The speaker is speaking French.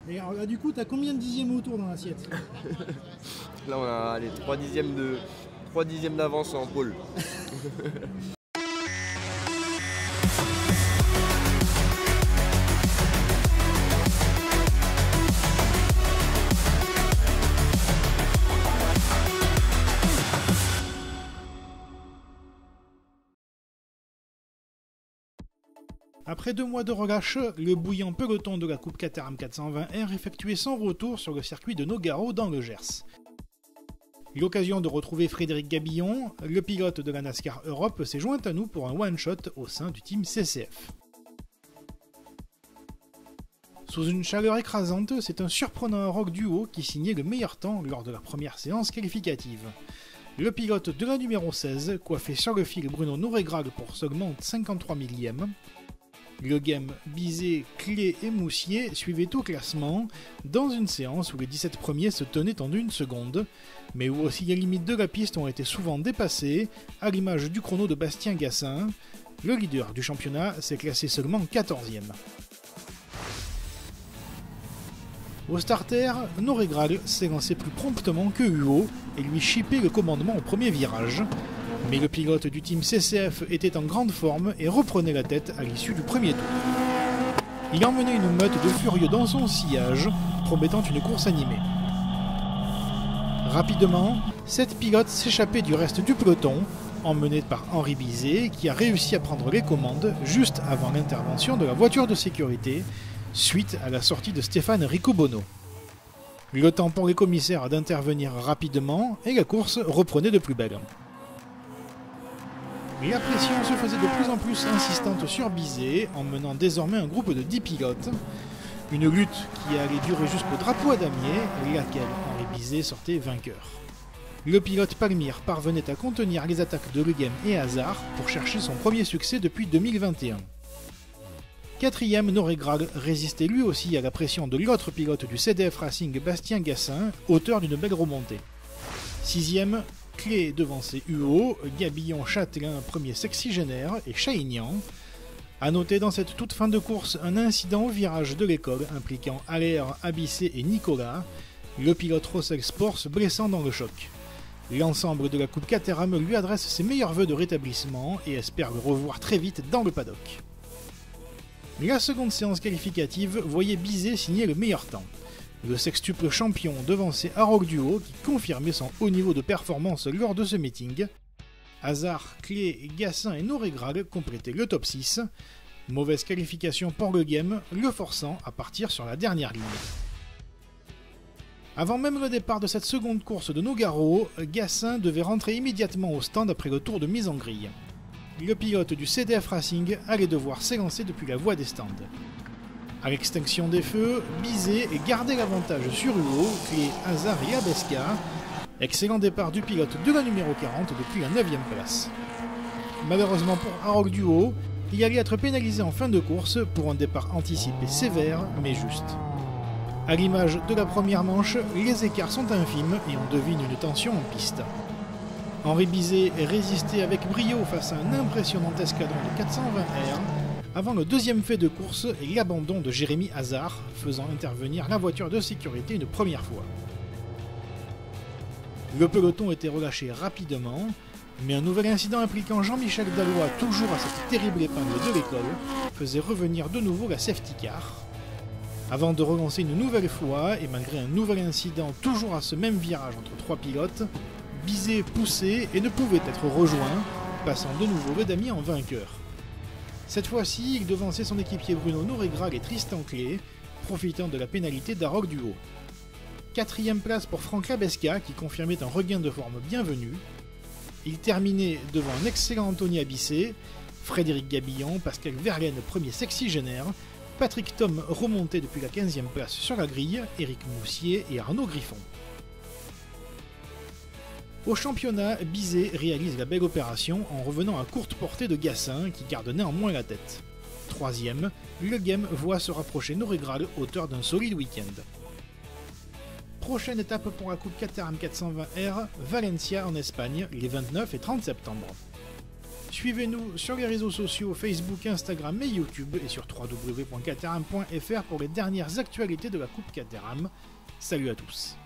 Et alors, là, du coup, t'as combien de dixièmes autour dans l'assiette? Là, on a allez, 3 dixièmes d'avance en pôle. Après 2 mois de relâche, le bouillant peloton de la Coupe Caterham 420R effectuait son retour sur le circuit de Nogaro dans le Gers. L'occasion de retrouver Frédéric Gabillon, le pilote de la NASCAR Europe, s'est joint à nous pour un one-shot au sein du team CCF. Sous une chaleur écrasante, c'est un surprenant rock duo qui signait le meilleur temps lors de la première séance qualificative. Le pilote de la numéro 16 coiffait sur le fil Bruno Noregrag pour seulement 53 millièmes. Le game Bizet, Clé et Moussier suivaient au classement, dans une séance où les 17 premiers se tenaient en 1 seconde, mais où aussi les limites de la piste ont été souvent dépassées, à l'image du chrono de Bastien Gassin. Le leader du championnat s'est classé seulement 14e. Au starter, Noregrag s'est lancé plus promptement que Huot et lui chippait le commandement au premier virage. Mais le pilote du team CCF était en grande forme et reprenait la tête à l'issue du premier tour. Il emmenait une meute de furieux dans son sillage, promettant une course animée. Rapidement, 7 pilotes s'échappaient du reste du peloton, emmenés par Henri Bizet, qui a réussi à prendre les commandes juste avant l'intervention de la voiture de sécurité, suite à la sortie de Stéphane Ricobono. Le temps pour les commissaires d'intervenir rapidement et la course reprenait de plus belle. La pression se faisait de plus en plus insistante sur Bizet, emmenant désormais un groupe de 10 pilotes. Une lutte qui allait durer jusqu'au drapeau à damier, laquelle Henri Bizet sortait vainqueur. Le pilote Palmyre parvenait à contenir les attaques de Le Game et Hazard pour chercher son premier succès depuis 2021. Quatrième, Noregrag résistait lui aussi à la pression de l'autre pilote du CDF Racing Bastien Gassin, auteur d'une belle remontée. Sixième, Clé devançait Huot, Gabillon, Châtelain, premier sexygénaire et Chaignan. A noter dans cette toute fin de course un incident au virage de l'école impliquant Allaire, Abissé et Nicolas, le pilote Rossel Sport se blessant dans le choc. L'ensemble de la Coupe Caterham lui adresse ses meilleurs vœux de rétablissement et espère le revoir très vite dans le paddock. La seconde séance qualificative voyait Bizet signer le meilleur temps. Le sextuple champion devançait Harrog Duo qui confirmait son haut niveau de performance lors de ce meeting. Hazard, Clé, Gassin et Noregrag complétaient le top 6. Mauvaise qualification pour le game, le forçant à partir sur la dernière ligne. Avant même le départ de cette seconde course de Nogaro, Gassin devait rentrer immédiatement au stand après le tour de mise en grille. Le pilote du CDF Racing allait devoir s'élancer depuis la voie des stands. À l'extinction des feux, Bizet gardait l'avantage sur Huot, Clé, Hazard et Abesca. Excellent départ du pilote de la numéro 40 depuis la 9e place. Malheureusement pour Harrog Duo, il allait être pénalisé en fin de course pour un départ anticipé sévère mais juste. À l'image de la première manche, les écarts sont infimes et on devine une tension en piste. Henri Bizet résistait avec brio face à un impressionnant escadron de 420R, avant le deuxième fait de course et l'abandon de Jérémy Hazard, faisant intervenir la voiture de sécurité une première fois. Le peloton était relâché rapidement, mais un nouvel incident impliquant Jean-Michel Dalloy, toujours à cette terrible épingle de l'école, faisait revenir de nouveau la safety car. Avant de relancer une nouvelle fois, et malgré un nouvel incident toujours à ce même virage entre 3 pilotes, Bizet poussait et ne pouvait être rejoint, passant de nouveau le damier en vainqueur. Cette fois-ci, il devançait son équipier Bruno Noregrag et Tristan Clé, profitant de la pénalité d'Harrog Duo. 4e place pour Franck Labesca, qui confirmait un regain de forme bienvenu. Il terminait devant un excellent Anthony Abissé, Frédéric Gabillon, Pascal Verlaine, premier sexygénaire, Patrick Thom remonté depuis la 15e place sur la grille, Éric Moussier et Arnaud Griffon. Au championnat, Bizet réalise la belle opération en revenant à courte portée de Gassin qui garde néanmoins la tête. 3e, le game voit se rapprocher Noregrag, auteur d'un solide week-end. Prochaine étape pour la Coupe Caterham 420R, Valencia en Espagne, les 29 et 30 septembre. Suivez-nous sur les réseaux sociaux Facebook, Instagram et YouTube et sur www.caterham.fr pour les dernières actualités de la Coupe Caterham. Salut à tous.